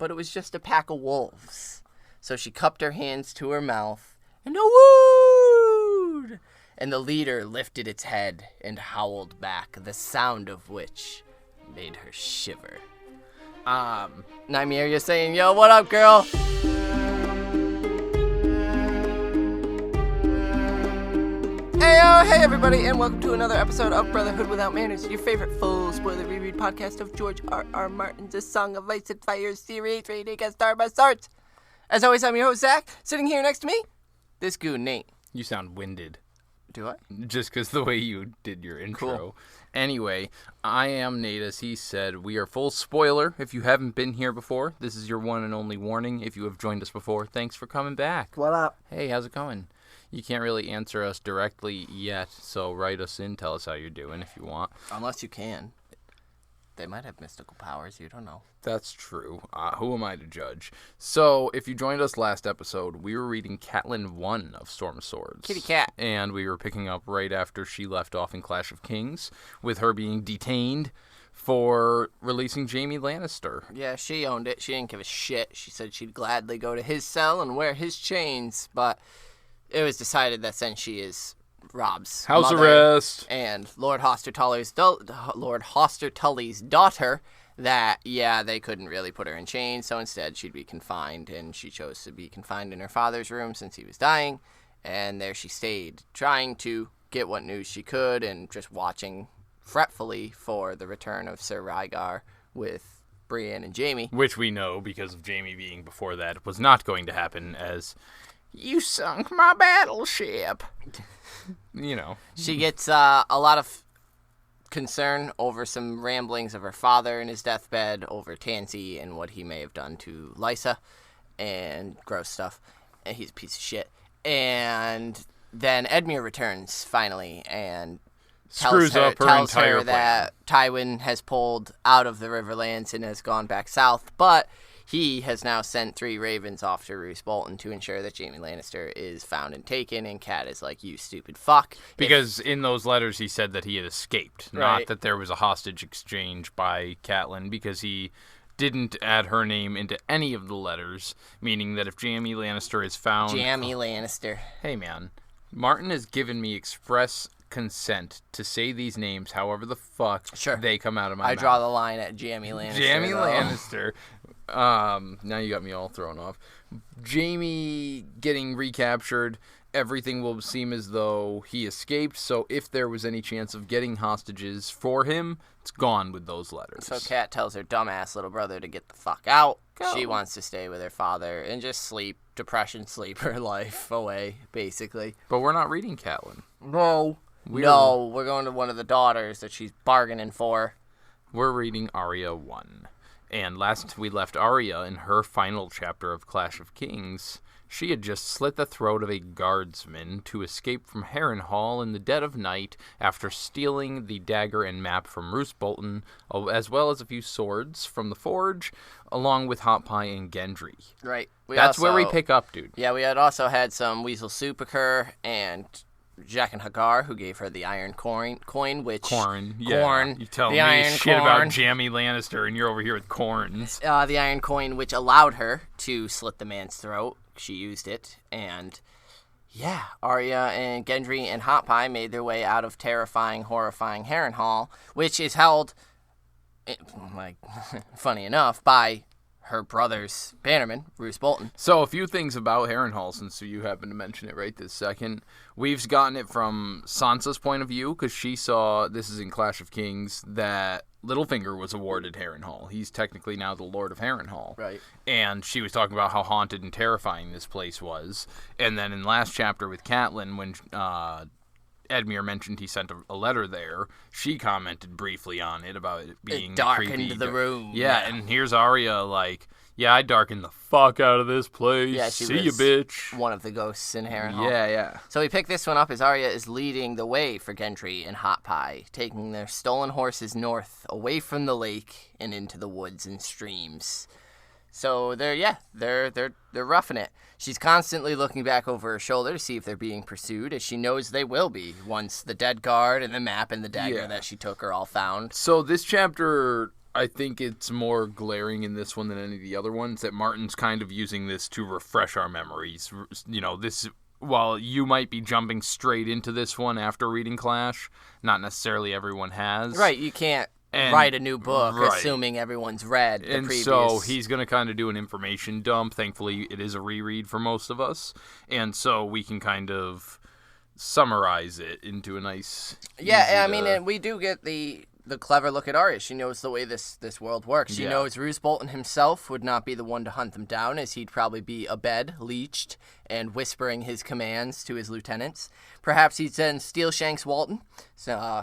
but it was just a pack of wolves. So she cupped her hands to her mouth and wooed, and the leader lifted its head and howled back, the sound of which made her shiver. Nymeria saying, yo, what up, girl? Hey everybody, and welcome to another episode of Brotherhood Without Manners, your favorite full spoiler reread podcast of George R.R. Martin's A Song of Ice and Fire series, rated against Star by Swords. As always, I'm your host, Zach. Sitting here next to me, this goon, Nate. You sound winded. Do I? Just because the way you did your intro. Cool. Anyway, I am Nate, as he said. We are full spoiler. If you haven't been here before, this is your one and only warning. If you have joined us before, thanks for coming back. What up? Hey, how's it going? You can't really answer us directly yet, so write us in, tell us how you're doing if you want. Unless you can. They might have mystical powers, you don't know. That's true. Who am I to judge? So, if you joined us last episode, we were reading Catelyn 1 of Storm of Swords. Kitty cat. And we were picking up right after she left off in Clash of Kings, with her being detained for releasing Jaime Lannister. Yeah, she owned it. She didn't give a shit. She said she'd gladly go to his cell and wear his chains, but it was decided that since she is Robb's house mother arrest and Lord Hoster Tully's daughter, that, yeah, they couldn't really put her in chains, so instead she'd be confined, and she chose to be confined in her father's room since he was dying, and there she stayed, trying to get what news she could and just watching fretfully for the return of Sir Rhaegar with Brienne and Jaime. Which we know, because of Jaime being before that, was not going to happen, as you sunk my battleship. You know. She gets a lot of concern over some ramblings of her father in his deathbed, over Tansy and what he may have done to Lysa, and gross stuff. And he's a piece of shit. And then Edmure returns, finally, and screws up her entire her that Tywin has pulled out of the Riverlands and has gone back south, but he has now sent 3 ravens off to Roose Bolton to ensure that Jaime Lannister is found and taken, and Cat is like, you stupid fuck. Because in those letters he said that he had escaped, right. Not that there was a hostage exchange by Catelyn, because he didn't add her name into any of the letters, meaning that if Jaime Lannister is found... Jaime Lannister. Hey, man. Martin has given me express consent to say these names however the fuck they come out of my mouth. I draw the line at Jaime Lannister. Jaime Lannister. Now you got me all thrown off. Jaime getting recaptured, everything will seem as though he escaped, so if there was any chance of getting hostages for him, it's gone with those letters. So Kat tells her dumbass little brother to get the fuck out. Go. She wants to stay with her father and just sleep her life away, basically. But we're not reading Catelyn. No, we're going to one of the daughters that she's bargaining for. We're reading Arya 1. And last we left Arya in her final chapter of Clash of Kings, she had just slit the throat of a guardsman to escape from Harrenhal in the dead of night after stealing the dagger and map from Roose Bolton, as well as a few swords from the forge, along with Hot Pie and Gendry. Right. That's where we pick up, dude. Yeah, we had also had some weasel soup occur, and Jack and Hagar, who gave her the iron coin, which... Corn. You tell me shit about Jaime Lannister, and you're over here with corns. The iron coin, which allowed her to slit the man's throat. She used it, and yeah, Arya and Gendry and Hot Pie made their way out of terrifying, horrifying Harrenhal, which is held, like, funny enough, by her brother's bannerman, Roose Bolton. So a few things about Harrenhal, since you happen to mention it right this second. We've gotten it from Sansa's point of view, because she saw, this is in Clash of Kings, that Littlefinger was awarded Harrenhal. He's technically now the Lord of Harrenhal. Right. And she was talking about how haunted and terrifying this place was. And then in last chapter with Catelyn, when Edmure mentioned he sent a letter there, she commented briefly on it about it being it darkened creepy. The room. Yeah, and here's Arya like, yeah, I darkened the fuck out of this place. Yeah, See you, bitch. One of the ghosts in Harrenhal. Yeah. So we pick this one up as Arya is leading the way for Gendry and Hot Pie, taking their stolen horses north, away from the lake, and into the woods and streams. So they're roughing it. She's constantly looking back over her shoulder to see if they're being pursued, as she knows they will be once the dead guard and the map and the dagger that she took are all found. So this chapter I think it's more glaring in this one than any of the other ones that Martin's kind of using this to refresh our memories. While you might be jumping straight into this one after reading Clash, not necessarily everyone has. Right, you can't write a new book assuming everyone's read the previous. So he's going to kind of do an information dump. Thankfully, it is a reread for most of us. And so we can kind of summarize it into a nice... Yeah, and we do get the clever look at Arya. She knows the way this world works. She knows Roose Bolton himself would not be the one to hunt them down, as he'd probably be abed, leeched, and whispering his commands to his lieutenants. Perhaps he'd send Steelshanks Walton,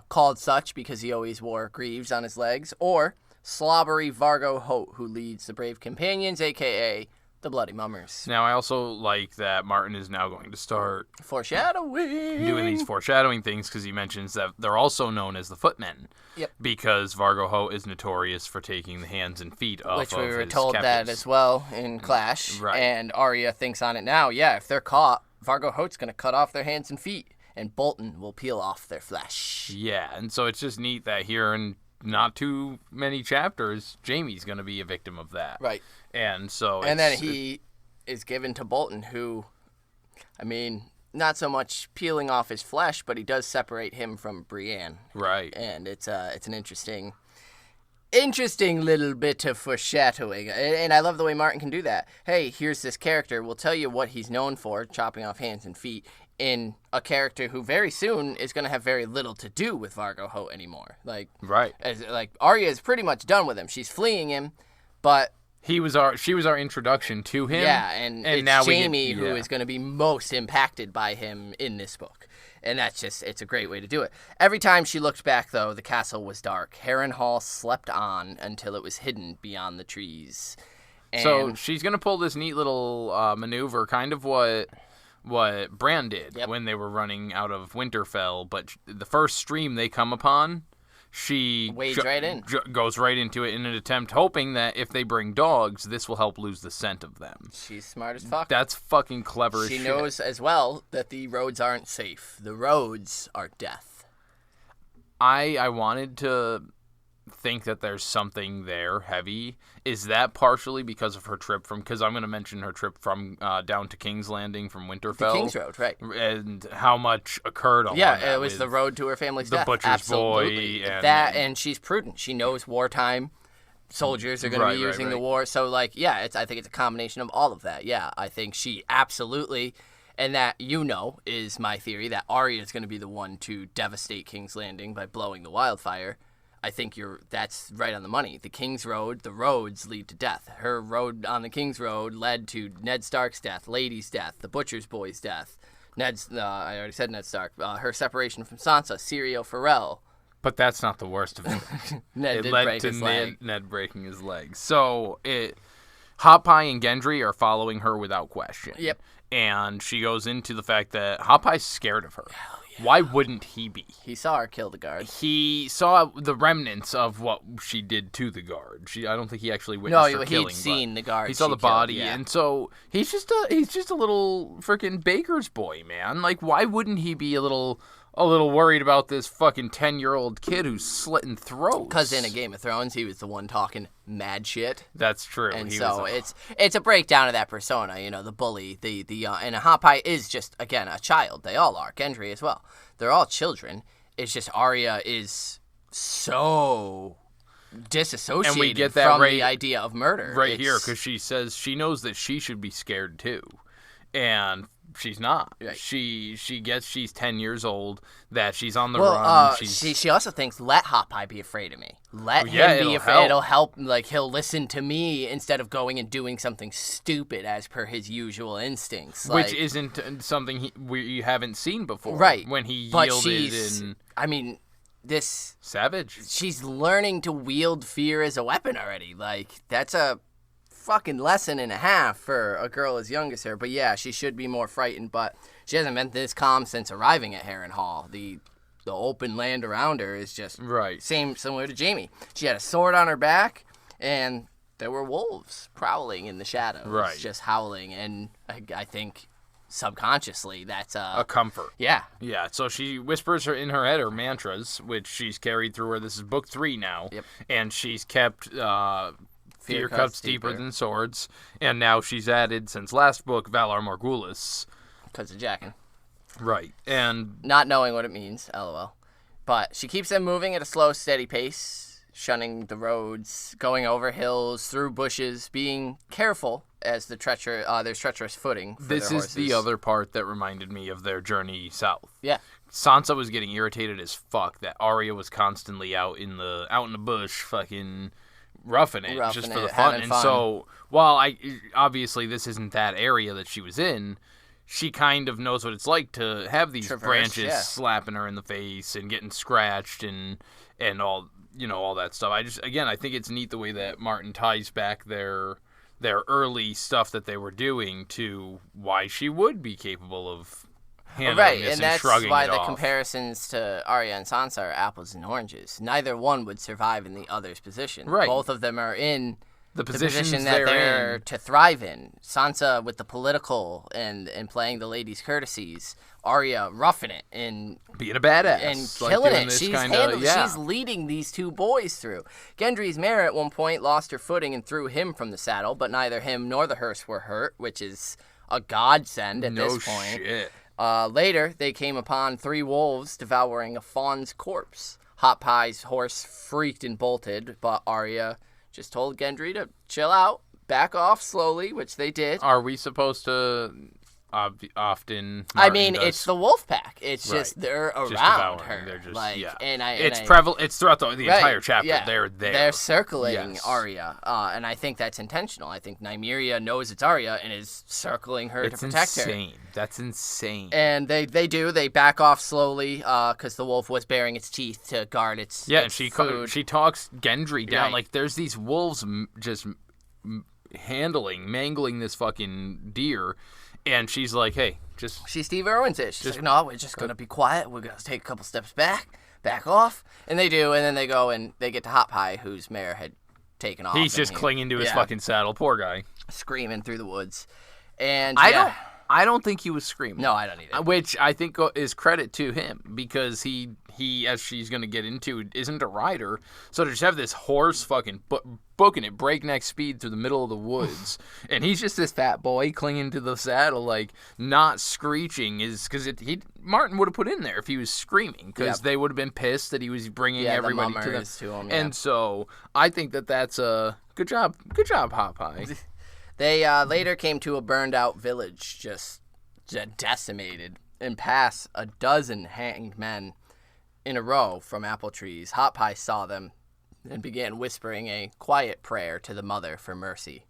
called such because he always wore greaves on his legs, or slobbery Vargo Hoat, who leads the Brave Companions, a.k.a. the Bloody Mummers. Now, I also like that Martin is now going to start doing these foreshadowing things, because he mentions that they're also known as the Footmen. Yep. Because Vargo Hoat is notorious for taking the hands and feet off of his captives. Which we were told that as well in Clash. Right. And Arya thinks on it now. Yeah, if they're caught, Vargo Hoat's going to cut off their hands and feet, and Bolton will peel off their flesh. Yeah, and so it's just neat that here in not too many chapters, Jaime's going to be a victim of that. Right. And so then he is given to Bolton, who, not so much peeling off his flesh, but he does separate him from Brienne. Right. And it's an interesting little bit of foreshadowing. And I love the way Martin can do that. Hey, here's this character. We'll tell you what he's known for, chopping off hands and feet, in a character who very soon is going to have very little to do with Vargo Hoat anymore. Right. Arya is pretty much done with him. She's fleeing him, but... She was our introduction to him. Yeah, and it's now Jaime who is going to be most impacted by him in this book. And it's a great way to do it. Every time she looked back, though, the castle was dark. Harrenhal slept on until it was hidden beyond the trees. And so she's going to pull this neat little maneuver, kind of what Bran did when they were running out of Winterfell. But the first stream they come upon... She wades right in. Goes right into it in an attempt, hoping that if they bring dogs, this will help lose the scent of them. She's smart as fuck. That's fucking clever as shit. She knows as well that the roads aren't safe. The roads are death. I wanted to think that there's something there heavy. Is that partially because of her trip from... Because I'm going to mention her trip from down to King's Landing from Winterfell. The King's Road, right. And how much occurred along that. Yeah, it was the road to her family's death. The butcher's Absolutely. boy. And she's prudent. She knows wartime. Soldiers are going to be using the war. So, I think it's a combination of all of that. Yeah, I think she absolutely... And that, is my theory, that Arya is going to be the one to devastate King's Landing by blowing the wildfire. I think that's right on the money. The King's Road, the roads lead to death. Her road on the King's Road led to Ned Stark's death, Lady's death, the Butcher's Boy's death. I already said Ned Stark. Her separation from Sansa, Syrio Forel. But that's not the worst of it. Ned did break his leg. Ned breaking his leg. So Hot Pie and Gendry are following her without question. Yep. And she goes into the fact that Hot Pie's scared of her. Hell yeah. Why wouldn't he be? He saw her kill the guard. He saw the remnants of what she did to the guard. I don't think he actually witnessed her killing. No, he'd seen the guard. He saw the body, killed, yeah. And so he's just a little freaking baker's boy, man. Why wouldn't he be a little worried about this fucking 10-year-old kid who's slitting throats? Because in a Game of Thrones, he was the one talking mad shit. That's true. And it's a breakdown of that persona, the bully, and a Hot Pie is just, again, a child. They all are. Gendry as well. They're all children. It's just Arya is so disassociated and we get that from the idea of murder. Here, because she says she knows that she should be scared too. And... she's not. Right. She's 10 years old, that she's on the run. She also thinks, let Hot Pie be afraid of me. Let him be afraid. It'll help. He'll listen to me instead of going and doing something stupid as per his usual instincts. Which isn't something we haven't seen before. Right. When he yielded this... savage. She's learning to wield fear as a weapon already. That's a... fucking lesson and a half for a girl as young as her. But yeah, she should be more frightened, but she hasn't been this calm since arriving at Harrenhal. The open land around her is just similar to Jaime. She had a sword on her back, and there were wolves prowling in the shadows, just howling. And I think subconsciously. That's a comfort. Yeah. Yeah, so she whispers her in her head her mantras, which she's carried through her. This is book 3 now. Yep. And she's kept Fear Cuts Deeper Than Swords. And now she's added, since last book, Valar Morghulis. Because of Jaqen. Right. And not knowing what it means, lol. But she keeps them moving at a slow, steady pace, shunning the roads, going over hills, through bushes, being careful as there's treacherous footing for this their is horses. the other part that reminded me of their journey south. Yeah. Sansa was getting irritated as fuck that Arya was constantly out in the bush fucking roughing it just for the fun. And so while obviously this isn't that area that she was in, she kind of knows what it's like to have these branches slapping her in the face and getting scratched and all, all that stuff. I think it's neat the way that Martin ties back their early stuff that they were doing to why she would be capable of handling this and shrugging it off. And that's why the comparisons to Arya and Sansa are apples and oranges. Neither one would survive in the other's position. Right. Both of them are in the position that they're to thrive in. Sansa with the political and playing the ladies' courtesies. Arya roughing it and being a badass and killing it. She's leading these two boys through. Gendry's mare at one point lost her footing and threw him from the saddle, but neither him nor the hearse were hurt, which is a godsend at this point. Shit. Later, they came upon 3 wolves devouring a fawn's corpse. Hot Pie's horse freaked and bolted, but Arya just told Gendry to chill out, back off slowly, which they did. Are we supposed to often? It's the wolf pack. It's just they're around her. They're just it's prevalent. It's throughout the entire chapter. Yeah. They're there. They're circling Arya, and I think that's intentional. I think Nymeria knows it's Arya and is circling her to protect her. That's insane. And they back off slowly because the wolf was baring its teeth to guard its and food. she talks Gendry down. Right. Like there's these wolves just mangling this fucking deer. And she's like, hey, just... She Steve Irwin's it. She's like, no, we're just going to be quiet. We're going to take a couple steps back off. And they do, and then they go and they get to Hot Pie, whose mare had taken off. He's just clinging to his fucking saddle. Poor guy. Screaming through the woods. And I don't think he was screaming. No, I don't either. Which I think is credit to him, because he as she's going to get into, isn't a rider. So to just have this horse fucking booking it breakneck speed through the middle of the woods, and he's just this fat boy clinging to the saddle, like, not screeching, is because Martin would have put in there if he was screaming, because they would have been pissed that he was bringing everybody to him. And so I think that's a good job, Hot Pie. They later came to a burned-out village, just decimated, and past a dozen hanged men in a row from apple trees. Hot Pie saw them and began whispering a quiet prayer to the mother for mercy.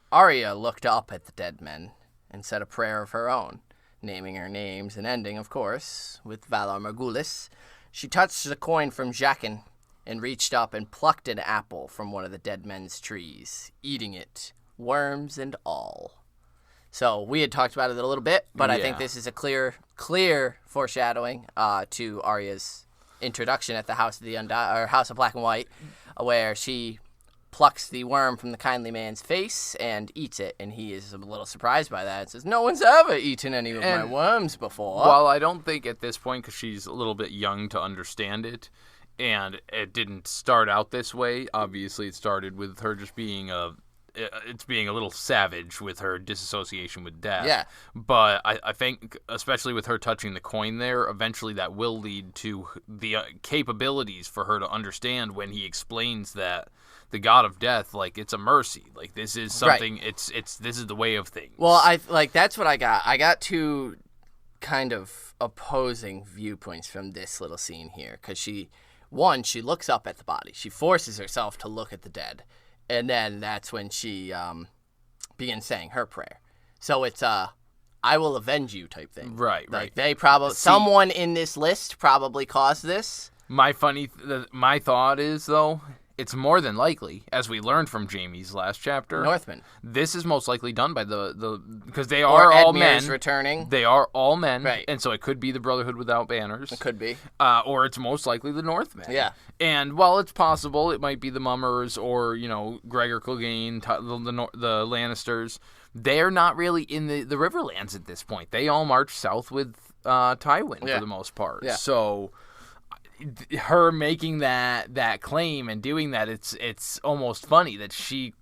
Arya looked up at the dead men and said a prayer of her own, naming her names and ending, of course, with Valar Morghulis. She touched the coin from Jaqen and reached up and plucked an apple from one of the dead men's trees, eating it, worms and all. So we had talked about it a little bit, but I think this is a clear foreshadowing to Arya's introduction at the House of the House of Black and White, where she plucks the worm from the kindly man's face and eats it, and he is a little surprised by that and says, "No one's ever eaten any of my worms before." Well, I don't think at this point, because she's a little bit young to understand it, and it didn't start out this way. Obviously, it started with her just being being a little savage with her disassociation with death. Yeah. But I think, especially with her touching the coin there, eventually that will lead to the capabilities for her to understand when he explains that the god of death, like, it's a mercy. Like, this is something, this is the way of things. Well, that's what I got. I got 2 kind of opposing viewpoints from this little scene here. Because she looks up at the body. She forces herself to look at the dead. And then that's when she begins saying her prayer. So it's I will avenge you type thing. Right. Like they probably someone in this list probably caused this. My thought is, though, it's more than likely, as we learned from Jaime's last chapter, Northmen. This is most likely done by because they are all men. Returning. They are all men, right? And so it could be the Brotherhood Without Banners. It could be, or it's most likely the Northmen. Yeah. And while it's possible, it might be the Mummers or Gregor Clegane, the Lannisters. They're not really in the Riverlands at this point. They all march south with Tywin for the most part. Yeah. So her making that claim and doing that, it's almost funny that she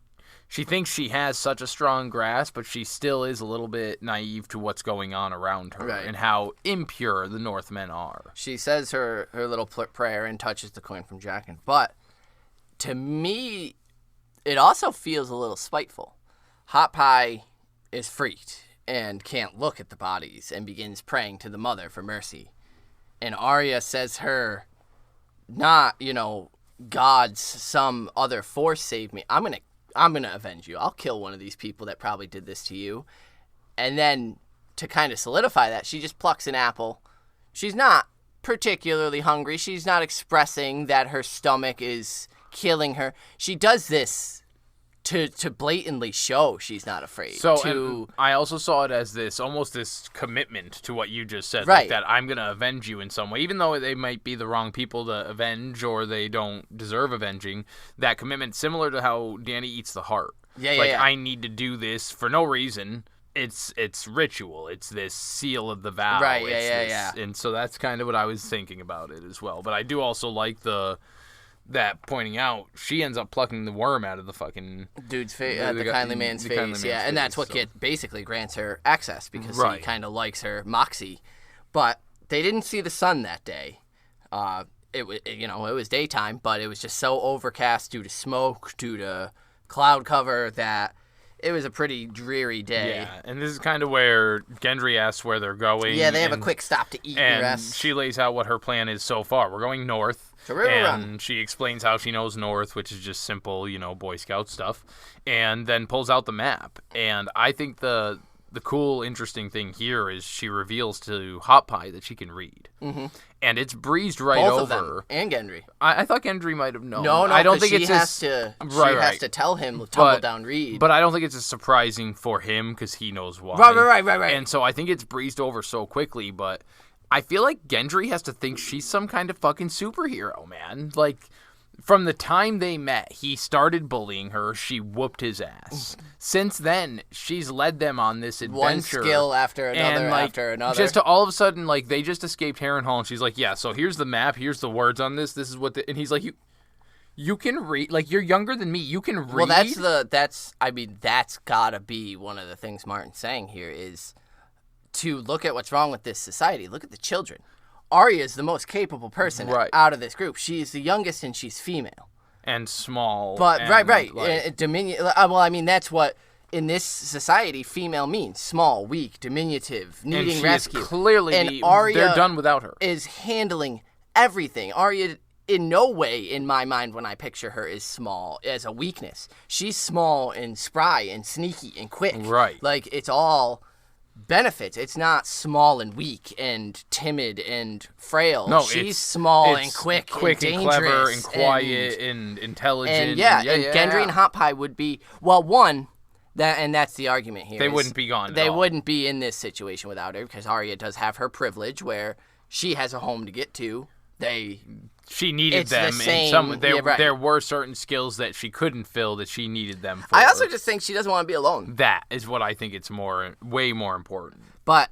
thinks she has such a strong grasp, but she still is a little bit naive to what's going on around her and how impure the Northmen are. She says her little prayer and touches the coin from Jaqen. But to me, it also feels a little spiteful. Hot Pie is freaked and can't look at the bodies and begins praying to the mother for mercy. And Arya says her, not, God's some other force saved me. I'm gonna avenge you. I'll kill one of these people that probably did this to you. And then to kind of solidify that, she just plucks an apple. She's not particularly hungry. She's not expressing that her stomach is killing her. She does this to blatantly show she's not afraid. So I also saw it as almost this commitment to what you just said, right? Like that I'm going to avenge you in some way, even though they might be the wrong people to avenge or they don't deserve avenging. That commitment, similar to how Dany eats the heart. Yeah. I need to do this for no reason. It's ritual. It's this seal of the vow. Right. Yeah. And so that's kind of what I was thinking about it as well. But I do also like that pointing out, she ends up plucking the worm out of the fucking dude's face, the kindly man's face. And that's what basically grants her access because he kind of likes her moxie. But they didn't see the sun that day. It was daytime, but it was just so overcast due to smoke, due to cloud cover that it was a pretty dreary day. Yeah, and this is kind of where Gendry asks where they're going. Yeah, they have a quick stop to eat and rest. She lays out what her plan is so far. We're going north. To Riverrun. And she explains how she knows north, which is just simple, Boy Scout stuff, and then pulls out the map. And I think the cool, interesting thing here is she reveals to Hot Pie that she can read. Mm-hmm. And it's breezed right Both over. Of them. And Gendry. I thought Gendry might have known. No, I don't think she has to tell him tumble down read. But I don't think it's as surprising for him because he knows why. Right. And so I think it's breezed over so quickly, but I feel like Gendry has to think she's some kind of fucking superhero, man. Like, from the time they met, he started bullying her. She whooped his ass. Since then, she's led them on this adventure. One skill after another, after another. Just to all of a sudden, they just escaped Harrenhal, and she's like, yeah, so here's the map, here's the words on this, this is what and he's like, you can read, you're younger than me, you can read? Well, that's gotta be one of the things Martin's saying here is to look at what's wrong with this society. Look at the children. Arya is the most capable person out of this group. She is the youngest and she's female. And small. But, right. Dominion. That's what, in this society, female means. Small, weak, diminutive, needing rescue. Clearly, Arya they're done without her. Is handling everything. Arya, in no way, in my mind, when I picture her, is small as a weakness. She's small and spry and sneaky and quick. Right. It's all benefits. It's not small and weak and timid and frail. No, she's small and quick and dangerous and clever and quiet and intelligent. And Gendry and Hot Pie would be that's the argument here. They wouldn't be gone. They wouldn't be in this situation without her because Arya does have her privilege where she has a home to get to. She needed them in some. There were certain skills that she couldn't fill that she needed them for. I also just think she doesn't want to be alone. That is what I think it's way more important. But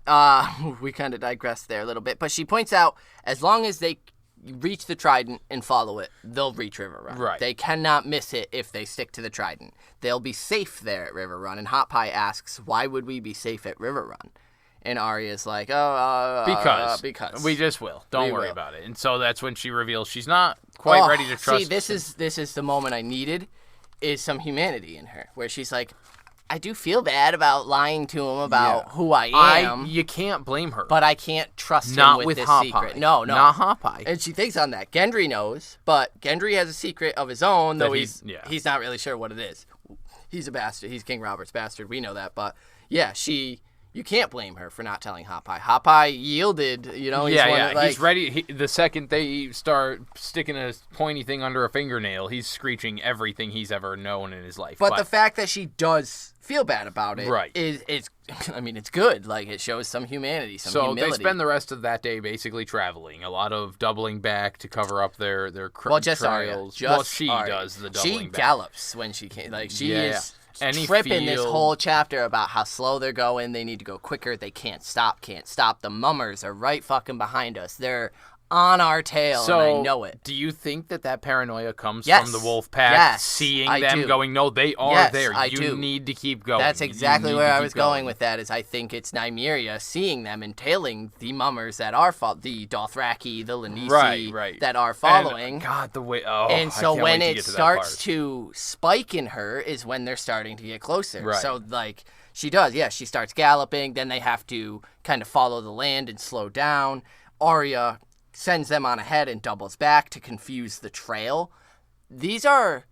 we kind of digressed there a little bit. But she points out as long as they reach the Trident and follow it, they'll reach Riverrun. Right. They cannot miss it if they stick to the Trident. They'll be safe there at Riverrun. And Hot Pie asks, why would we be safe at Riverrun? And Arya's like, because we just will. Don't worry about it. And so that's when she reveals she's not quite ready to trust. See, this is the moment I needed, is some humanity in her, where she's like, I do feel bad about lying to him about who I am. You can't blame her, but I can't trust him with this secret. No, not Hot Pie. And she thinks on that. Gendry knows, but Gendry has a secret of his own, though he's not really sure what it is. He's a bastard. He's King Robert's bastard. We know that, but yeah, she you can't blame her for not telling Hot Pie. Hot Pie yielded, he's ready. The second they start sticking a pointy thing under a fingernail, he's screeching everything he's ever known in his life. But the fact that she does feel bad about it is it's good. Like, it shows some humanity, some humility. So they spend the rest of that day basically traveling. A lot of doubling back to cover up their just trails. Arya. She Arya. does the doubling She back. gallops when she can. Like, she is Any tripping this whole chapter about how slow they're going. They need to go quicker. They can't stop. The mummers are right fucking behind us. They're on our tail, and I know it. Do you think that paranoia comes from the wolf pack seeing them going, no, they are there. You need to keep going. That's exactly where I was going with that, is I think it's Nymeria seeing them and tailing the mummers that are the Dothraki, the Lanisi that are following. And, God, the way... and so when it starts to spike in her is when they're starting to get closer. Right. So, like, she does, she starts galloping. Then they have to kind of follow the land and slow down. Arya sends them on ahead and doubles back to confuse the trail. These are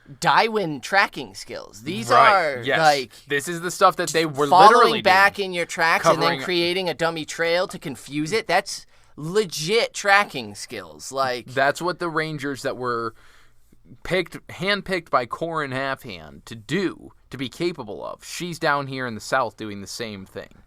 Daiwin tracking skills. These are like... This is the stuff that they were following literally back in your tracks and then creating a dummy trail to confuse it. That's legit tracking skills. Like, that's what the rangers that were handpicked by Corrin Halfhand to do, to be capable of. She's down here in the south doing the same thing.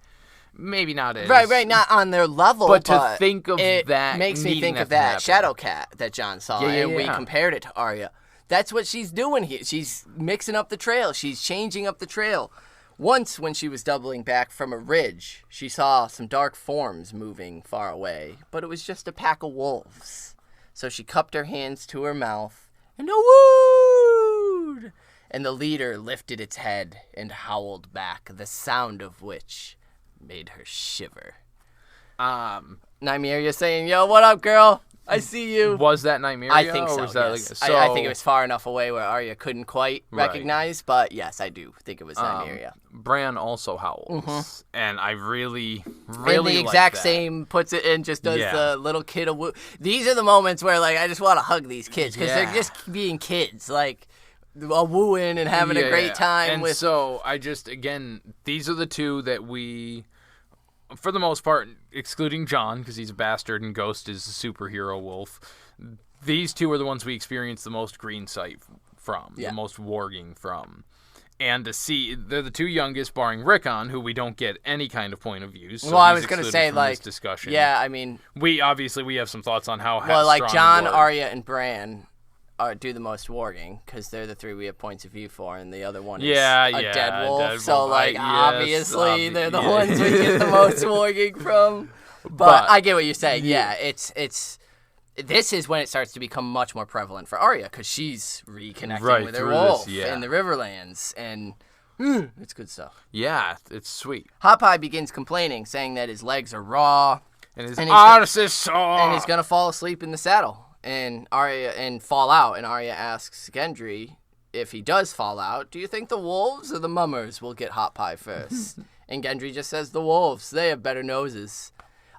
Maybe not as... Right, not on their level, but to think of that... It makes me think of that Shadowcat that John saw, and we compared it to Arya. That's what she's doing here. She's mixing up the trail. She's changing up the trail. Once, when she was doubling back from a ridge, she saw some dark forms moving far away, but it was just a pack of wolves. So she cupped her hands to her mouth, and a wooed! And the leader lifted its head and howled back, the sound of which made her shiver. Nymeria saying, "Yo, what up, girl? I see you." Was that Nymeria? I think so, or was that yes. I think it was far enough away where Arya couldn't quite recognize, but yes, I do think it was Nymeria. Bran also howls, and I really in the exact same, puts it in, just does the little kid. These are the moments where, like, I just want to hug these kids, because they're just being kids, like, wooing and having a great time. And so, these are the two that we... For the most part, excluding Jon, because he's a bastard and Ghost is a superhero wolf, these two are the ones we experience the most green sight from, the most warging from. And to see, they're the two youngest, barring Rickon, who we don't get any kind of point of view. So I was going to say, like, this discussion. I mean... We have some thoughts on how like, Jon, Arya, and Bran... do the most warging, because they're the three we have points of view for, and the other one is a dead wolf. So, like, obviously, they're the ones we get the most warging from. But I get what you're saying. Yeah, this is when it starts to become much more prevalent for Arya, because she's reconnecting with her wolf in the Riverlands, and it's good stuff. Yeah, it's sweet. Hot Pie begins complaining, saying that his legs are raw, and his arse is sore, and he's gonna fall asleep in the saddle. And fall out, and Arya asks Gendry if he does fall out, do you think the wolves or the mummers will get Hot Pie first? And Gendry just says the wolves, they have better noses.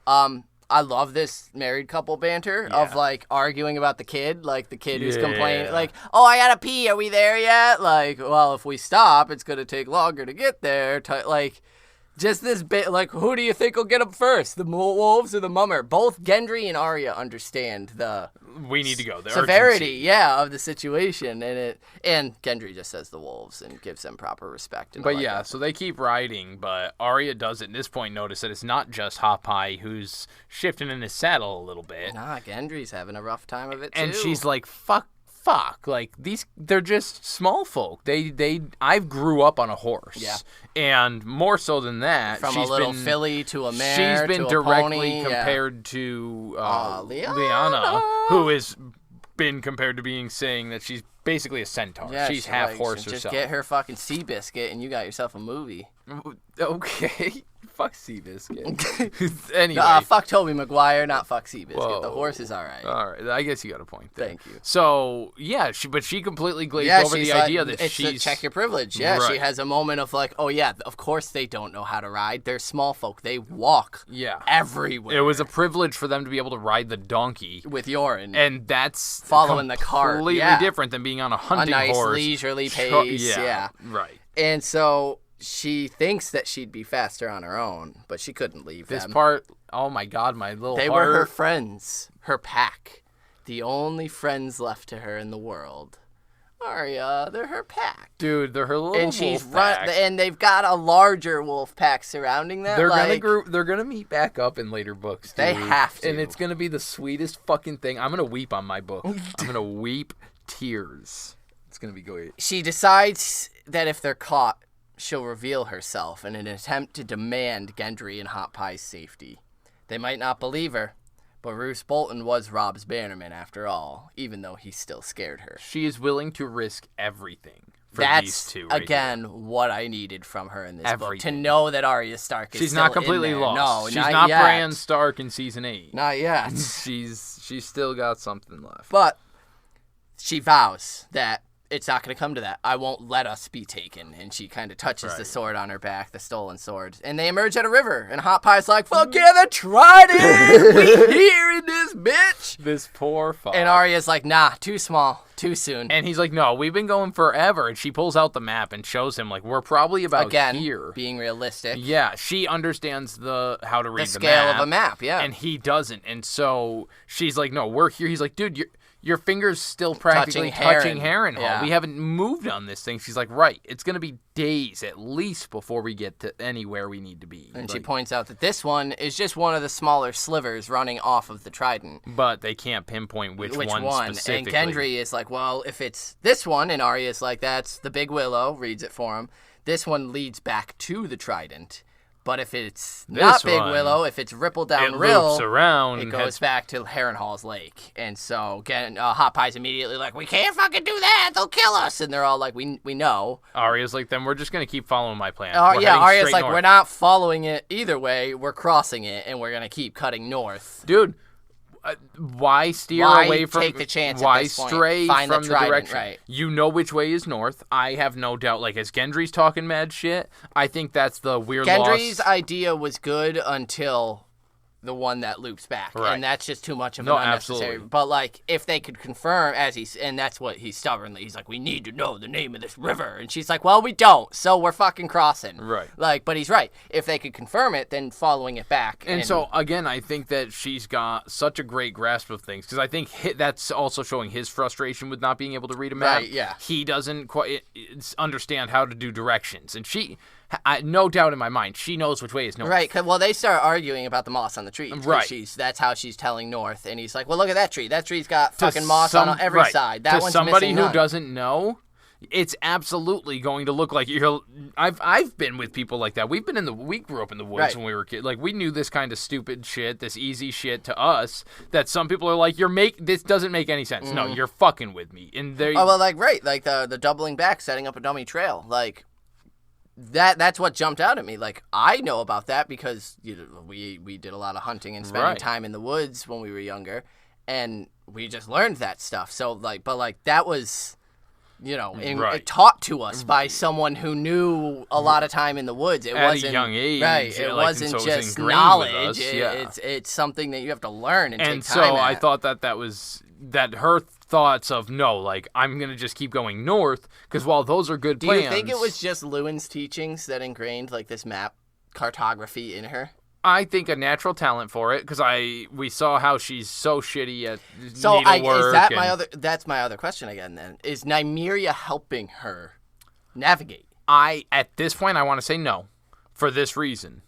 I love this married couple banter of, like, arguing about the kid, like the kid who's complaining, like, oh, I gotta pee, are we there yet? Like, well, if we stop, it's gonna take longer to get there. Like, just this bit, like, who do you think will get up first, the wolves or the mummer? Both Gendry and Arya understand the we need to go. The severity, urgency. Of the situation, and Gendry just says the wolves and gives them proper respect. And so they keep riding, but Arya does at this point notice that it's not just Hot Pie who's shifting in his saddle a little bit. Nah, Gendry's having a rough time of it too. And she's like, fuck, like, they're just small folk. I grew up on a horse. Yeah. And more so than that, from a little filly to a mare, she's been to directly a pony, compared to Lyanna, who has been compared to saying that she's basically a centaur. Yeah, she's half horse herself. Just get her fucking Seabiscuit and you got yourself a movie. Okay. Fuck Seabiscuit. Anyway. Fuck Tobey Maguire, not fuck Seabiscuit. Whoa. The horse is all right. All right. I guess you got a point there. Thank you. So, she completely glazed over the idea that she's... check your privilege. Yeah, right. She has a moment of like, oh yeah, of course they don't know how to ride. They're small folk. They walk everywhere. It was a privilege for them to be able to ride the donkey. With Yoren. And that's... following the cart. Completely different than being on a hunting horse. A nice leisurely pace. Yeah. Right. And so... she thinks that she'd be faster on her own, but she couldn't leave This them. part, oh my God, my little They heart. were her friends, her pack, the only friends left to her in the world. Arya, they're her pack. Dude, they're her little And she's wolf pack. and they've got a larger wolf pack surrounding them. They're gonna meet back up in later books, dude. They have to. And it's gonna be the sweetest fucking thing. I'm gonna weep on my book. I'm gonna weep tears. It's gonna be great. She decides that if they're caught, she'll reveal herself in an attempt to demand Gendry and Hot Pie's safety. They might not believe her, but Roose Bolton was Robb's bannerman after all, even though he still scared her. She is willing to risk everything for That's, these two. Right again, here. what I needed from her in this book. To Everything. know that Arya Stark is She's still not completely in there. lost. No, She's not yet. Bran Stark in season 8. Not yet. She's still got something left. But she vows that it's not going to come to that. I won't let us be taken. And she kind of touches the sword on her back, the stolen sword. And they emerge at a river. And Hot Pie's like, fuck yeah, the trident! We here in this bitch! This poor fuck. And Arya's like, nah, too small, too soon. And he's like, no, we've been going forever. And she pulls out the map and shows him, like, we're probably about Again, here. being realistic. Yeah, she understands how to read The the scale map. of a map, yeah. And he doesn't. And so she's like, no, we're here. He's like, dude, your finger's still practically touching Harrenhal. Yeah. We haven't moved on this thing. She's like, right. It's going to be days at least before we get to anywhere we need to be. And she points out that this one is just one of the smaller slivers running off of the trident. But they can't pinpoint which one specifically. And Gendry is like, well, if it's this one, and Arya's like, that's the Big Willow, reads it for him. This one leads back to the trident. But if it's not Big Willow, if it's Ripple Down Rill, loops around. it goes back to Harrenhal's lake. And so again, Hot Pie's immediately like, we can't fucking do that. They'll kill us. And they're all like, we know. Arya's like, then we're just going to keep following my plan. Arya's like, north. we're not following it either way. We're crossing it, and we're going to keep cutting north. Dude, why steer Why away from... take the chance at Why this point? stray Find from the the trident, direction? right. You know which way is north. I have no doubt. Like, as Gendry's talking mad shit, I think that's the weird Gendry's idea was good until the one that loops back. Right. And that's just too much of an unnecessary. Absolutely. But, like, if they could confirm, and that's what he's stubbornly, he's like, we need to know the name of this river. And she's like, well, we don't, so we're fucking crossing. Right. Like, but he's right. If they could confirm it, then following it back. And so, again, I think that she's got such a great grasp of things, because I think that's also showing his frustration with not being able to read a map. Right, yeah. He doesn't quite understand how to do directions. And no doubt in my mind, she knows which way is north. Right, well, they start arguing about the moss on the trees. Right. That's how she's telling north. And he's like, well, look at that tree. That tree's got fucking moss on every side. That to one's somebody missing who none. doesn't know, it's absolutely going to look like you're... I've been with people like that. We grew up in the woods Right. when we were kids. Like, we knew this kind of stupid shit, this easy shit to us, that some people are like, this doesn't make any sense. No, you're fucking with me. And they... Oh, well, like, right, like the doubling back, setting up a dummy trail. Like, that's what jumped out at me. Like, I know about that because we did a lot of hunting and spending Right. time in the woods when we were younger, and we just learned that stuff. So, like, but, like, that was... Right. taught to us by someone who knew a lot of time in the woods. It At wasn't a young age. right. It like, wasn't so it was just ingrained with knowledge. us, yeah. It's something that you have to learn and take And time so at. I thought that was... That her thoughts of, no, like, I'm going to just keep going north, because while those are good plans... Do you think it was just Lewin's teachings that ingrained, like, this map cartography in her? I think a natural talent for it, because we saw how she's so shitty at needlework. That's my other question again then. Is Nymeria helping her navigate? At this point, I want to say no, for this reason.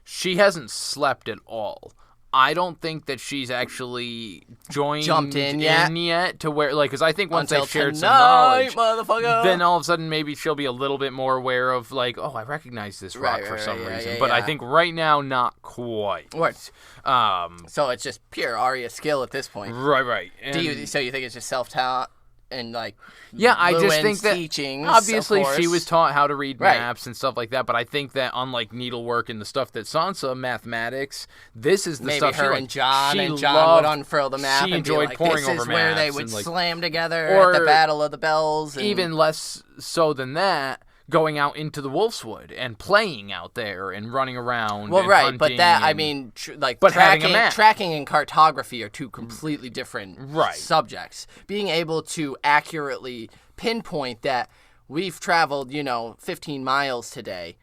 She hasn't slept at all. I don't think that she's actually jumped in yet to where, like, because I think once they've shared some knowledge, motherfucker. then all of a sudden maybe she'll be a little bit more aware of, like, oh, I recognize this rock for some reason. But I think right now, not quite. Right. So it's just pure Arya skill at this point. Right. And So you think it's just self-talent? And like, yeah, I just Lewin's think that teachings, obviously of course. she was taught how to read Right. maps and stuff like that, but I think that unlike needlework and the stuff that Sansa, mathematics, this is the Maybe stuff her she and John, she and John loved, would unfurl the map she and be enjoyed like, poring this over is where they maps would and, like, slam together or at the Battle of the Bells. And... even less so than that, going out into the Wolfswood and playing out there and running around. Well, and right, but that, I and- mean, but having a map. tracking and cartography are two completely different Right. subjects. Being able to accurately pinpoint that we've traveled, 15 miles today.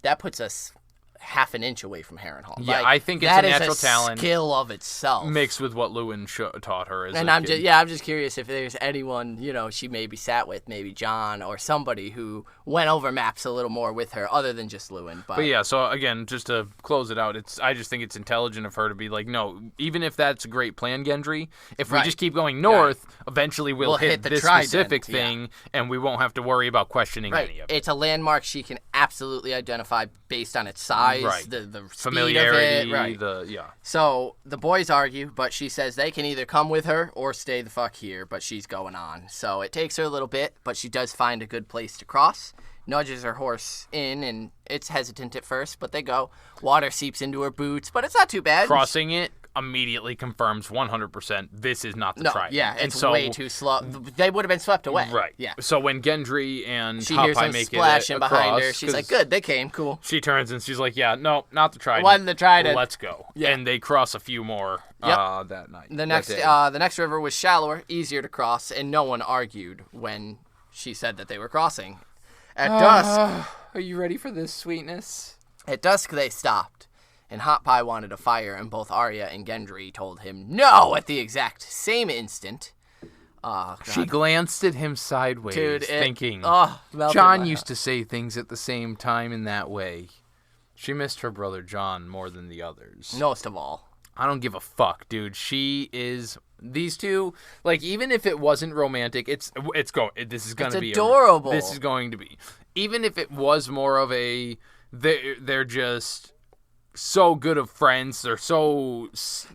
That puts us half an inch away from Harrenhal. Yeah, I think it's a natural talent. Skill of itself. Mixed with what Lewin taught her as and a I'm kid. I'm just curious if there's anyone, she maybe sat with, maybe John or somebody who went over maps a little more with her other than just Lewin. But yeah, so again, just to close it out, I just think it's intelligent of her to be like, no, even if that's a great plan, Gendry, if we just keep going north, eventually we'll hit this Trident, specific thing, and we won't have to worry about questioning any of it. It's a landmark she can absolutely identify based on its size, the familiarity, speed of it. So the boys argue, but she says they can either come with her or stay the fuck here, but she's going on. So it takes her a little bit, but she does find a good place to cross, nudges her horse in, and it's hesitant at first, but they go. Water seeps into her boots, but it's not too bad. Crossing it immediately confirms 100% this is not the Trident. Yeah, it's way too slow. They would have been swept away. Right. Yeah. So when Gendry and she Hot hears Pie them make splashing it behind across, her, she's like, good, they came, cool. She turns and she's like, yeah, no, not the Trident. Wasn't the Trident. Let's go. Yeah. And they cross a few more that night. The next river was shallower, easier to cross, and no one argued when she said that they were crossing. At dusk... Are you ready for this sweetness? At dusk, they stopped, and Hot Pie wanted a fire, and both Arya and Gendry told him no at the exact same instant. Oh, God. She glanced at him sideways, thinking, John used to say things at the same time in that way. She missed her brother John more than the others. Most of all. I don't give a fuck, dude. She is... These two, like, even if it wasn't romantic, this is going to be adorable. This is going to be. Even if it was more of a... They're just so good of friends. They're so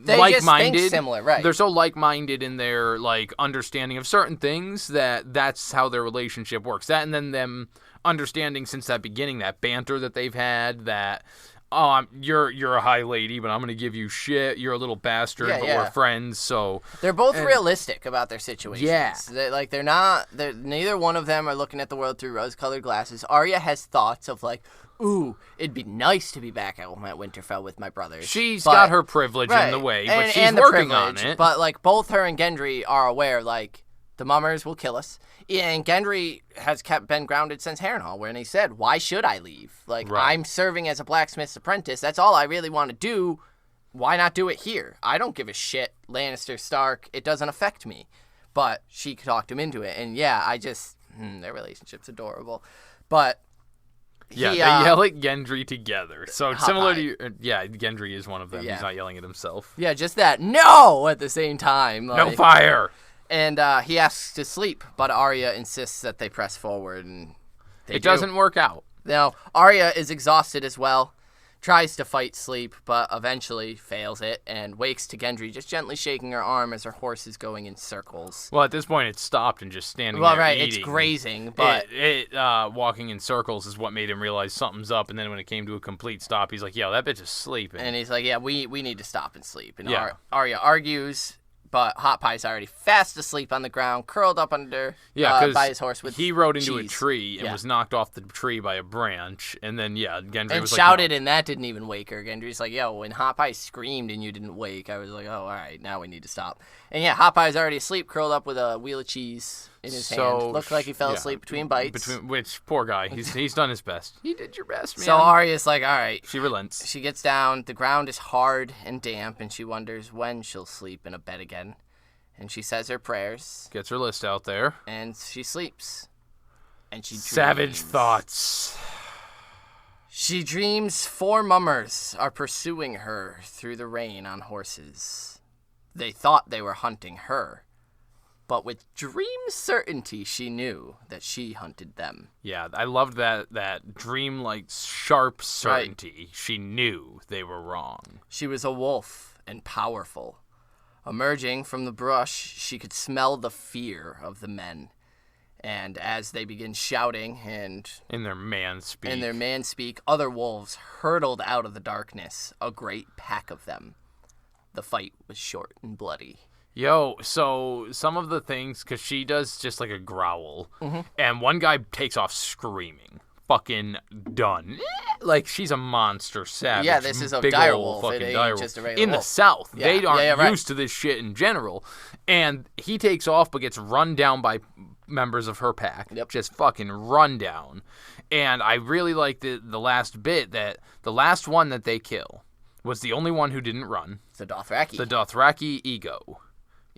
like-minded. Just think similar, right? They're so like-minded in their like understanding of certain things that's how their relationship works. That and then them understanding since that beginning, that banter that they've had, that you're a high lady, but I'm gonna give you shit. You're a little bastard, but we're friends. So they're both realistic about their situations. Yeah, they're neither one of them are looking at the world through rose-colored glasses. Arya has thoughts of like, ooh, it'd be nice to be back at Winterfell with my brothers. She's got her privilege in the way, but she's working on it. But like both her and Gendry are aware, like, the mummers will kill us. And Gendry has been grounded since Harrenhal, when he said, why should I leave? Like, I'm serving as a blacksmith's apprentice. That's all I really want to do. Why not do it here? I don't give a shit, Lannister, Stark. It doesn't affect me. But she talked him into it. And yeah, their relationship's adorable. But... they yell at Gendry together. So similar to Gendry is one of them. Yeah. He's not yelling at himself. Yeah, just that no at the same time. No fire. And he asks to sleep, but Arya insists that they press forward, and it doesn't work out. Now, Arya is exhausted as well, tries to fight sleep, but eventually fails it, and wakes to Gendry just gently shaking her arm as her horse is going in circles. Well, at this point, it's stopped and just standing there eating. It's grazing, but... walking in circles is what made him realize something's up, and then when it came to a complete stop, he's like, yo, that bitch is sleeping. And he's like, yeah, we need to stop and sleep. And Arya argues... But Hot Pie's already fast asleep on the ground, curled up under by his horse with he rode into cheese. A tree and was knocked off the tree by a branch, and then Gendry was shouted, like, and that didn't even wake her. Gendry's like, yo, when Hot Pie screamed and you didn't wake, I was like, oh, all right, now we need to stop. And Hot Pie's already asleep, curled up with a wheel of cheese in his hand. Looked like he fell asleep between bites. Which, poor guy, he's done his best. He did your best, man. So Arya's like, all right. She relents. She gets down. The ground is hard and damp, and she wonders when she'll sleep in a bed again. And she says her prayers. Gets her list out there. And she sleeps. And she dreams. Savage thoughts. She dreams 4 mummers are pursuing her through the rain on horses. They thought they were hunting her. But with dream certainty, she knew that she hunted them. Yeah, I loved that dream-like sharp certainty. Right. She knew they were wrong. She was a wolf and powerful. Emerging from the brush, she could smell the fear of the men. And as they begin shouting and... In their man speak, other wolves hurtled out of the darkness, a great pack of them. The fight was short and bloody. Yo, so some of the things, because she does just like a growl, and one guy takes off screaming. Fucking done. Like, she's a monster savage. Yeah, this is a big dire old wolf. Fucking it dire ain't just a regular in wolf. The South, they aren't right. used to this shit in general. And he takes off, but gets run down by members of her pack. Yep. Just fucking run down. And I really like the last bit, that the last one that they kill was the only one who didn't run. The Dothraki. The Dothraki Ego.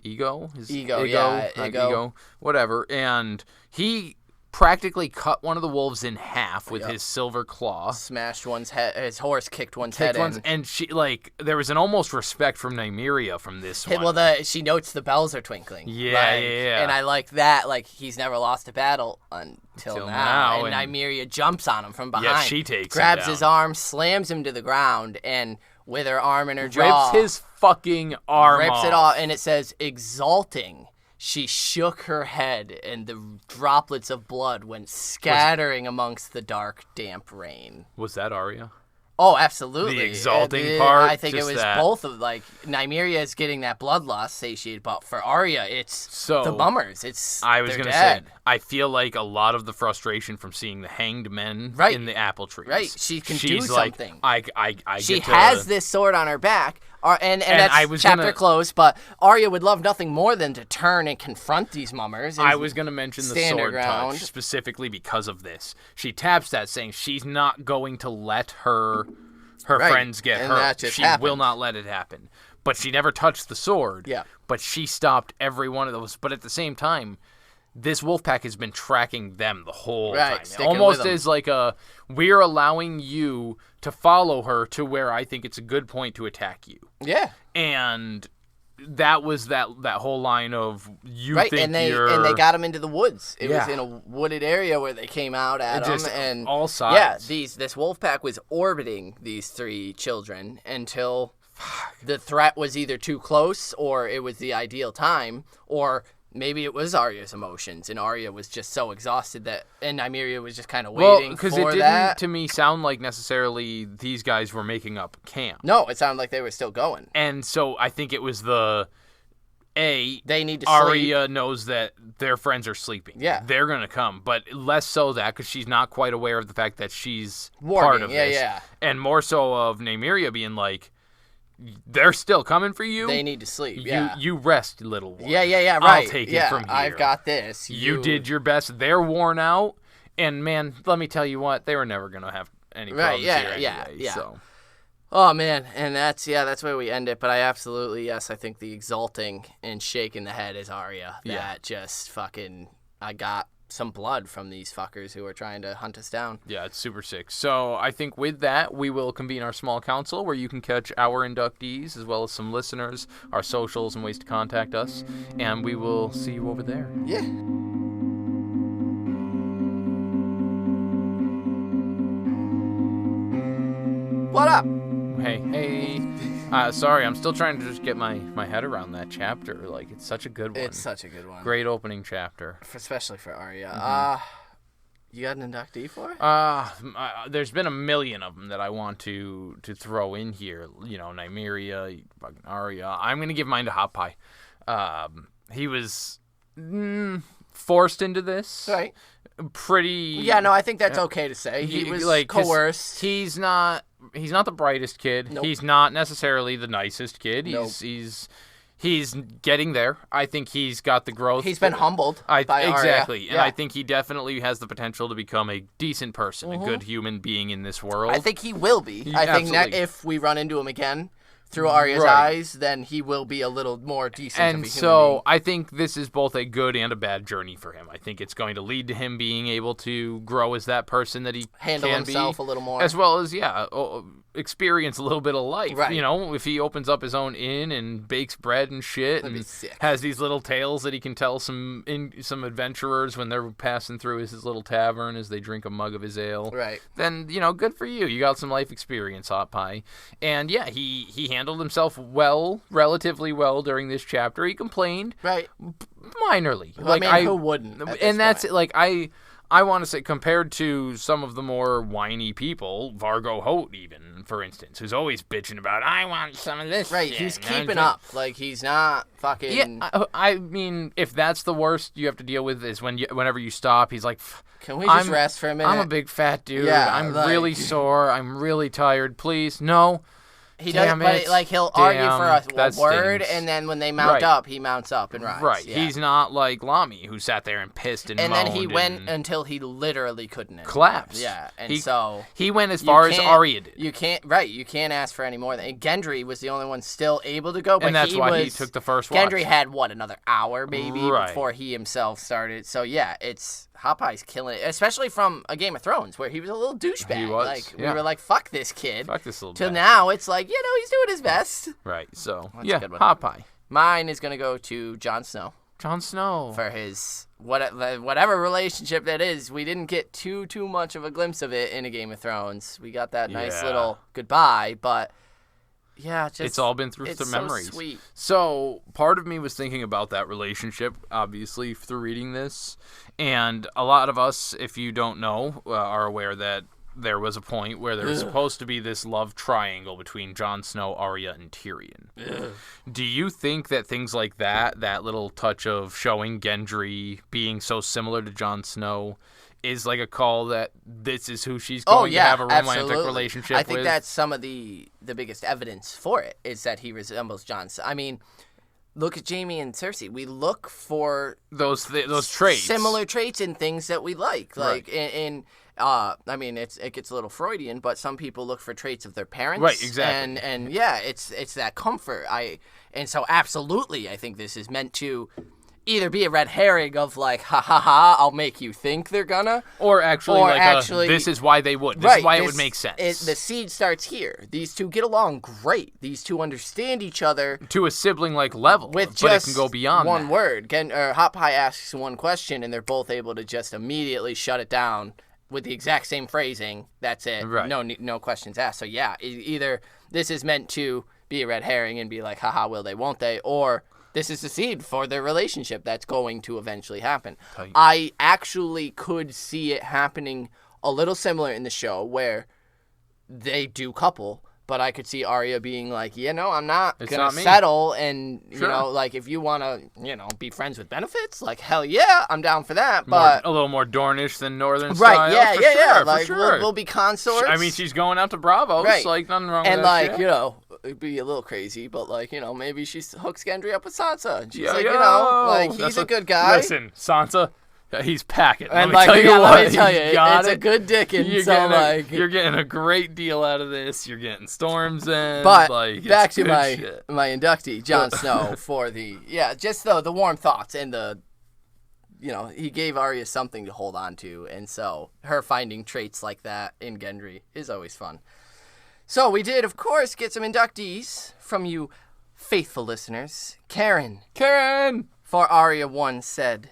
Ego? Ego. Whatever. And he practically cut one of the wolves in half with his silver claw. Smashed one's head. His horse kicked one's head in. And she, like, there was an almost respect from Nymeria from this one. Well, she notes the bells are twinkling. Yeah. And I like that. Like, he's never lost a battle until now. And Nymeria jumps on him from behind. Yeah, she takes grabs him down. his arm, slams him to the ground, and with her arm in her jaw, rips his fucking arm off. Rips it off, and it says, exulting. She shook her head, and the droplets of blood went scattering amongst the dark, damp rain. Was that Arya? Oh, absolutely. The exalting part? I think it was both of, like, Nymeria is getting that bloodlust satiated, but for Arya, it's the bummers. I was going to say, I feel like a lot of the frustration from seeing the hanged men in the apple trees. Right, she can do something. She has this sword on her back. And that's chapter closed, but Arya would love nothing more than to turn and confront these mummers. I was going to mention the sword touch specifically because of this. She taps that, saying she's not going to let her friends get hurt. She will not let it happen. But she never touched the sword. Yeah. But she stopped every one of those. But at the same time, this wolf pack has been tracking them the whole time. Almost as like we're allowing you to follow her to where I think it's a good point to attack you. Yeah. And that was that whole line of you think and they got him into the woods. It was in a wooded area where they came out at him, and all sides. Yeah, this wolf pack was orbiting these three children until the threat was either too close, or it was the ideal time, or maybe it was Arya's emotions, and Arya was just so exhausted and Nymeria was just kind of waiting for that. Well, because it didn't, to me, sound like necessarily these guys were making up camp. No, it sounded like they were still going. And so I think it was they need to Arya knows that their friends are sleeping. Yeah. They're going to come, but less so that because she's not quite aware of the fact that she's part of this. Yeah. And more so of Nymeria being like, they're still coming for you. They need to sleep. You rest, little one. Yeah. Right. I'll take it from here. I've got this. You did your best. They're worn out, and man, let me tell you what, they were never gonna have any problems here anyway. So. Oh man, and that's where we end it. But I absolutely I think the exulting and shaking the head is Arya. That just fucking I got some blood from these fuckers who are trying to hunt us down. Yeah, it's super sick. So I think with that, we will convene our small council where you can catch our inductees as well as some listeners, our socials, and ways to contact us. And we will see you over there. Yeah. What up? Hey. Sorry, I'm still trying to just get my head around that chapter. Like, it's such a good one. It's such a good one. Great opening chapter. Especially for Arya. You got an inductee for it? There's been a million of them that I want to throw in here. You know, Nymeria, fucking Arya. I'm going to give mine to Hot Pie. He was forced into this. Right. Pretty... Yeah, no, I think that's okay to say. He was coerced. He's not the brightest kid. Nope. He's not necessarily the nicest kid. Nope. He's getting there. I think he's got the growth. He's been humbled by Arya. Exactly. And I think he definitely has the potential to become a decent person, a good human being in this world. I think he will be. I think that if we run into him again through Arya's eyes, then he will be a little more decent of a human being. I think this is both a good and a bad journey for him. I think it's going to lead to him being able to grow as that person that he handle can himself be, a little more. as well as, experience a little bit of life. Right. You know, if he opens up his own inn and bakes bread and shit and has these little tales that he can tell some adventurers when they're passing through his little tavern as they drink a mug of his ale. Right. Then, good for you. You got some life experience, Hot Pie. And he handled himself relatively well during this chapter. He complained. Right. Minorly. Who wouldn't? And that's I want to say, compared to some of the more whiny people, Vargo Hoat even, for instance, who's always bitching about, I want some of this. Right, he's keeping up. Like, he's not fucking... Yeah, I mean, if that's the worst you have to deal with is whenever you stop, he's like, can we just rest for a minute? I'm a big fat dude. Yeah, I'm really sore. I'm really tired. Please, no. He does, but like he'll argue for a word, and then when they mount up, he mounts up and rides. Right. Yeah. He's not like Lamy, who sat there and pissed and moaned. And then he went until he literally couldn't anymore. Collapsed. Yeah, and he went as far as Arya did. You can't ask for any more. Gendry was the only one still able to go, but and that's why he took the first watch. Gendry had another hour maybe before he himself started. So yeah, it's Hot Pie's killing it, especially from a Game of Thrones where he was a little douchebag. He was. We were like, fuck this kid. Fuck this little. Till now, it's like he's doing his best. Right. So that's a good one. Hot Pie. Mine is gonna go to Jon Snow. Jon Snow for his whatever relationship that is. We didn't get too much of a glimpse of it in a Game of Thrones. We got that nice little goodbye, but. Yeah, it's all been through some memories. So sweet. So part of me was thinking about that relationship, obviously, through reading this. And a lot of us, if you don't know, are aware that there was a point where there was supposed to be this love triangle between Jon Snow, Arya, and Tyrion. Do you think that things like that little touch of showing Gendry being so similar to Jon Snow, is like a call that this is who she's going to have a romantic relationship with? I think that's some of the biggest evidence for it, is that he resembles Jon Snow. I mean, look at Jaime and Cersei. We look for those traits, similar traits in things that we like. Like I mean, it gets a little Freudian, but some people look for traits of their parents. Right, exactly. And yeah, it's that comfort. And so absolutely, I think this is meant to either be a red herring of like, ha ha ha, I'll make you think they're gonna, or actually, this is why they would. This is why it would make sense. The seed starts here. These two get along great. These two understand each other to a sibling-like level, but it can go beyond one word. Hot Pie asks one question, and they're both able to just immediately shut it down with the exact same phrasing. That's it. Right. No questions asked. So yeah, either this is meant to be a red herring and be like, haha, will they, won't they, or this is the seed for their relationship that's going to eventually happen. I actually could see it happening a little similar in the show where they do couple, but I could see Arya being like, I'm not going to settle. And, like, if you want to, be friends with benefits, like, hell yeah, I'm down for that. But a little more Dornish than Northern style. Right, yeah. Like, sure. We'll be consorts. I mean, she's going out to Bravos. Right. Like, nothing wrong with that. And, like, it'd be a little crazy, but, like, maybe she hooks Gendry up with Sansa. And she's he's a good guy. Listen, Sansa, he's packing. And let me tell you, it's a good dickin'. You're getting a great deal out of this. You're getting Storm's End. But back to my inductee, Jon Snow, for just the warm thoughts and he gave Arya something to hold on to, and so her finding traits like that in Gendry is always fun. So we did, of course, get some inductees from you faithful listeners. Karen, for Arya 1 said,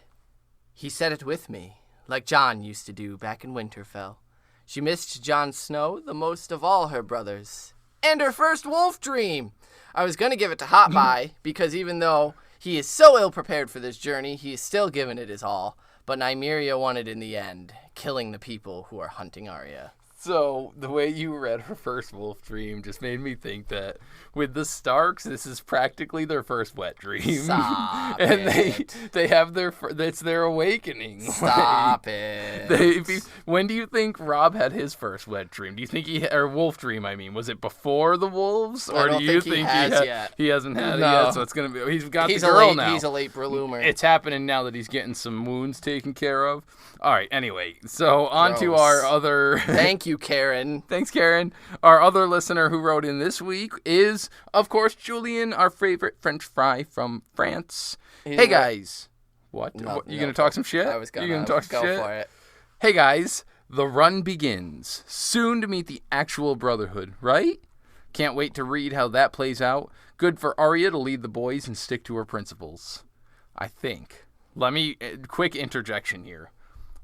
"He said it with me, like Jon used to do back in Winterfell. She missed Jon Snow the most of all her brothers. And her first wolf dream." I was going to give it to Hot Pie, because even though he is so ill-prepared for this journey, he is still giving it his all. But Nymeria won it in the end, killing the people who are hunting Arya. So, the way you read her first wolf dream just made me think that with the Starks, this is practically their first wet dream. Stop and it. they have it's their awakening. Stop it. When do you think Rob had his first wet dream? Do you think or wolf dream, I mean, was it before the wolves? Or do you think he hasn't had it yet? So it's going to be, he's got the girl now. He's a late bloomer. It's happening now that he's getting some wounds taken care of. All right, anyway, so on to our other... Thank you, Karen. Thanks, Karen. Our other listener who wrote in this week is, of course, Julian, our favorite French fry from France. Hey, guys. What? You going to talk some shit? I was going to talk some shit? Go for it. Hey, guys. The run begins. Soon to meet the actual Brotherhood, right? Can't wait to read how that plays out. Good for Arya to lead the boys and stick to her principles. I think. Quick interjection here.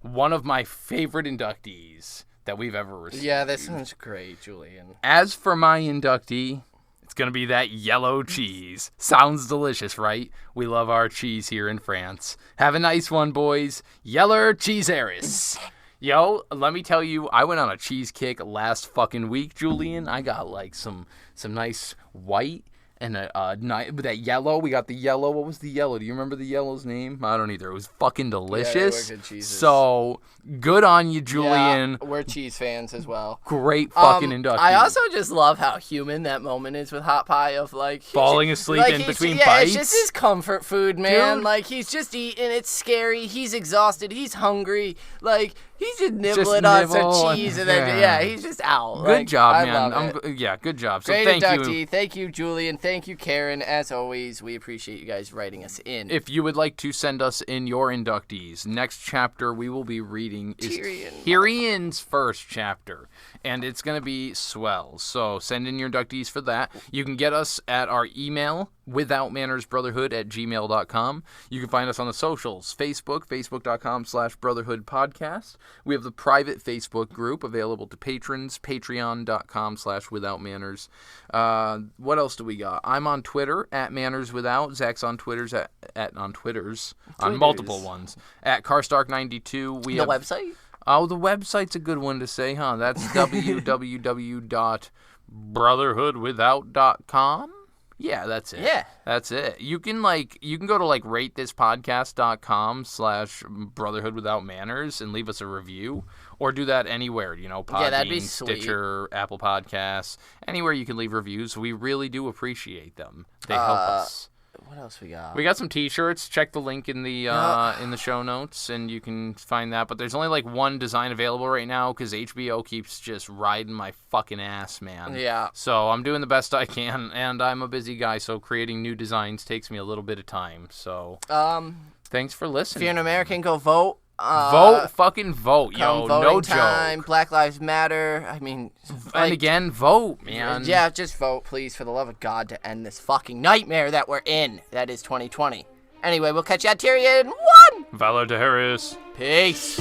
One of my favorite inductees that we've ever received. Yeah, that sounds great, Julian. As for my inductee, it's going to be that yellow cheese. Sounds delicious, right? We love our cheese here in France. Have a nice one, boys. Yeller Cheeseris. Yo, let me tell you, I went on a cheese kick last fucking week, Julian. I got like some nice white and that yellow. We got the yellow. What was the yellow? Do you remember the yellow's name? I don't either. It was fucking delicious. Yeah, they were good cheeses. So good on you, Julian. Yeah, we're cheese fans as well. Great fucking inductee. I also just love how human that moment is with Hot Pie of like falling asleep in between bites. It's just his comfort food, man. Dude. Like he's just eating. It's scary. He's exhausted. He's hungry. Like he's just nibbling on some cheese and then he's just out. Good job, man. Love it. Yeah, good job. So Great thank inductee. you. Thank you, Julian. Thank you, Karen. As always, we appreciate you guys writing us in. If you would like to send us in your inductees, next chapter we will be reading is Tyrion's first chapter, and it's going to be swell. So send in your inductees for that. You can get us at our email, withoutmannersbrotherhood@gmail.com. You can find us on the socials, facebook.com/brotherhoodpodcast. We have the private Facebook group available to patrons, patreon.com/withoutmanners. What else do we got? I'm on Twitter @mannerswithout. Zach's on Twitters on multiple ones at Carstark92. The website? Oh, the website's a good one to say, huh? That's www.brotherhoodwithout.com. Yeah, that's it. Yeah. That's it. You can go to ratethispodcast.com/Brotherhood Without Manners and leave us a review, or do that anywhere, Podbean, that'd be sweet. Stitcher, Apple Podcasts, anywhere you can leave reviews. We really do appreciate them. They help us. What else we got? We got some T-shirts. Check the link in the show notes, and you can find that. But there's only one design available right now because HBO keeps just riding my fucking ass, man. Yeah. So I'm doing the best I can, and I'm a busy guy, so creating new designs takes me a little bit of time. So thanks for listening. If you're an American, go vote. Fucking vote, yo. No time. joke. Black Lives Matter. I mean, and again, vote, man. Yeah, just vote, please, for the love of God, to end this fucking nightmare that we're in. That is 2020. Anyway, we'll catch you at Tyrion 1. Valor to Harris. Peace.